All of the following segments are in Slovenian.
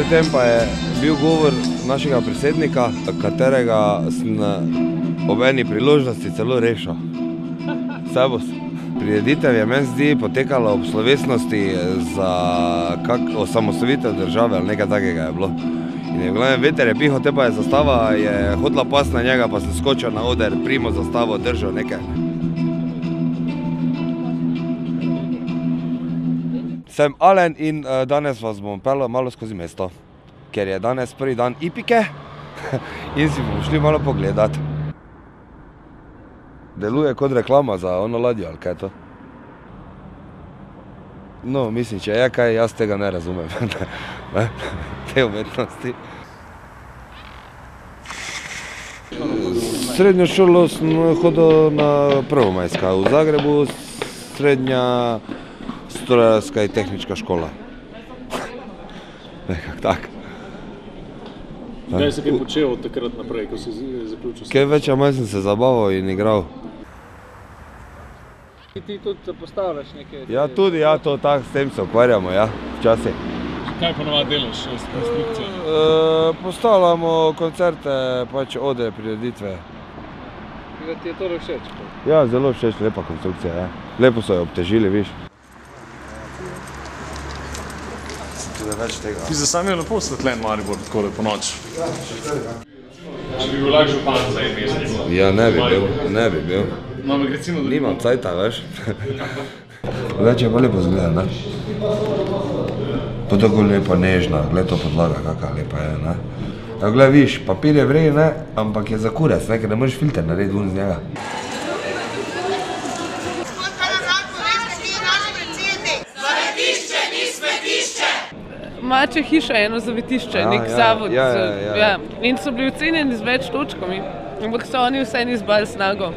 tem pa je bil govor našega predsednika, katerega sem ob eni priložnosti celo rešil. Sebos. Prireditev je meni zdi potekala ob slovesnosti za osamosvojitev države ali nekaj takega je bilo. In je v glavnem veter je pihal, te pa je zastava, je hodila pas na njega, pa sem skočil na oder, primo zastavo, držal nekaj. Sem Alen in danes vas bom peljal malo skozi mesto, ker je danes prvi dan Ipike in si bomo šli malo pogledat. Deluje kot reklama za ono ladjo, ali kaj je to? No, mislim, če je kaj, jaz tega ne razumem, te umetnosti. Srednjo šolo sem hodil na Prvomajska v Zagrebu, srednja strojarska in tehnička škola. Nekak tak. Kaj si kaj počel od takrat naprej, ko si zaključil? Kaj več, manj sem se zabaval in igral. Ti tudi postavljaš nekaj? Ja, tudi, ja, to tako, s tem se ukvarjamo, ja, včasih. Kaj ponovadi delaš s konstrukcijo? Postavljamo koncerte, pač ode, prireditve. Da ti je to všeč? Ja, zelo všeč, lepa konstrukcija, ja. Lepo so jo obtežili, viš. Ti za sam je lepo osvetljen Maribor, takole po noč. Ja, še tega. Če bi bil lahko župan za en mesec? Ja, ne bi bil. No, ampak recimo, da... Nimam cajta, veš. Več je pa lepo zgleda, ne? Pa tako lepo nežna, gled to podlaga, kakva lepa je, ne? Ja, gled, viš, papir je vrej, ne? Ampak je za kurec, ne? Ker ne možeš filter narediti ven z njega. Mačja hiša je eno zavetišče, nek zavod. In so bili ocenjeni z več točkami, ampak so oni vseeno izbrali snago.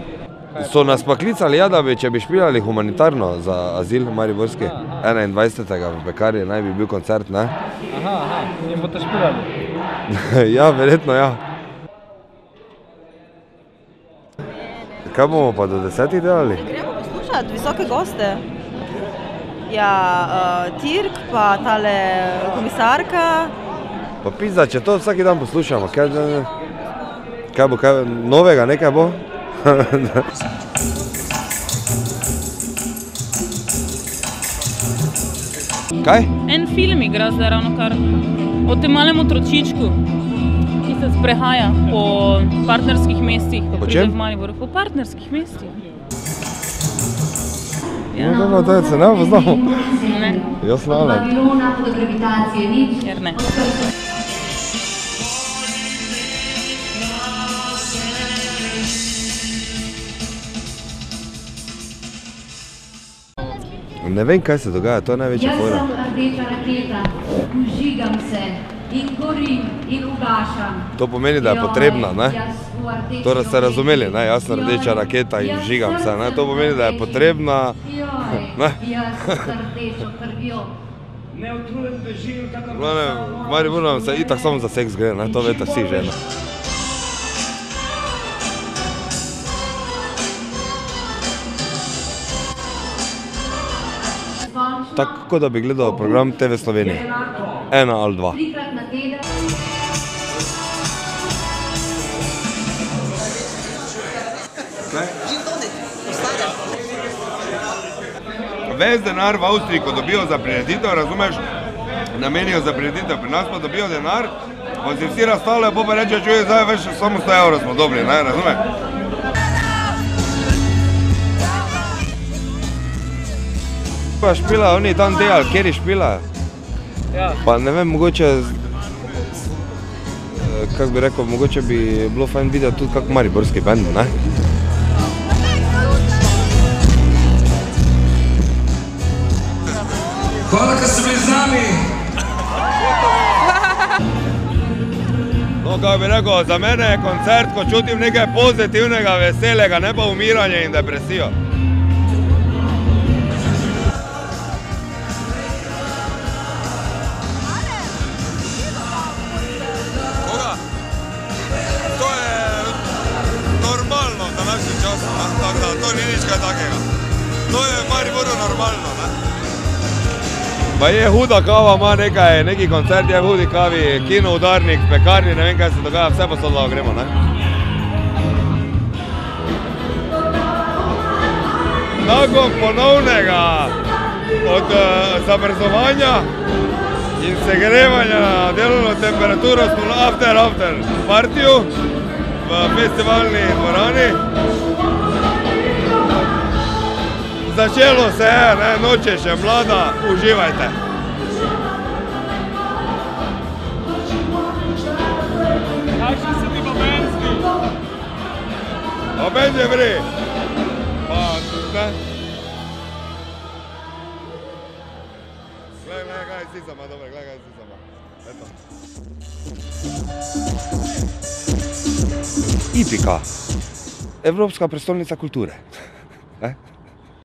So nas pa klicali, ja, da bi, če bi špilali humanitarno za azil mariborski, 21. v Pekarji naj bi bil koncert, ne? Aha, in boste špilali? Ja, verjetno, ja. Kaj bomo pa do 10 delali? Gremo poslušati visoke goste. Ja, Tirk, pa tale komisarka. Pa pizda, če to vsaki dan poslušamo, kaj bo, kaj novega nekaj bo? Kaj? En film igra zdaj ravnokar o tem malem otročičku, ki se sprehaja po partnerskih mestih. Po čem? Po partnerskih mestih. No, to je se ne poznamo. Ne. Jaz sem Alen. Jer ne. Ne vem, kaj se dogaja, to je največja fora. Jaz sem rdeča raketa, vžigam se in gorim in ugašam. To pomeni, da je potrebna, ne? Torej ste razumeli, ne? Jaz sem rdeča raketa in vžigam se, ne? To pomeni, da je potrebna, ne? Jaz sem rdečo krvjo. V Mariboru se itak samo za seks gre, ne? To veste vsi že, ne? Tako da bi gledal program TV Slovenije. 1 ali 2. Ves denar v Avstriji, ko dobijo za prireditev, razumeš, namenijo za prireditev, pri nas pa dobijo denar, pa si vsi razstavljajo, pa reče, čuje, zdaj veš, samo 100 evrov smo dobili, ne, razumeš? Pa špila, oni tam delali, kjeri špila. Pa ne vem, mogoče, kako bi rekel, mogoče bi bilo fajn videti tudi kak mariborski band, ne? Hvala, ker ste bili z nami! No, kako bi rekel, za mene je koncert, ko čutim nekaj pozitivnega, veselega, ne pa umiranje in depresijo. To ni nič kaj takega. To je v Mariboru normalno, ne? Pa je huda kava, ima neki koncert, je v hudi kavi, kino, udarnik, pekarni, ne vem kaj se dogaja, vse pa so lahko gremo, ne? Nakon ponovnega od zamrzovanja in segrevanja na delovno temperaturo smo na after partiju v festivalni dvorani. Začelo se je, noč je še mlada, uživajte. Kakšni so ti Bobenski? Boben je vri. Pa, ne? Gledaj, kaj si sama, dobro, gledaj, kaj si sama. Eto. Ipika. Evropska prestolnica kulture.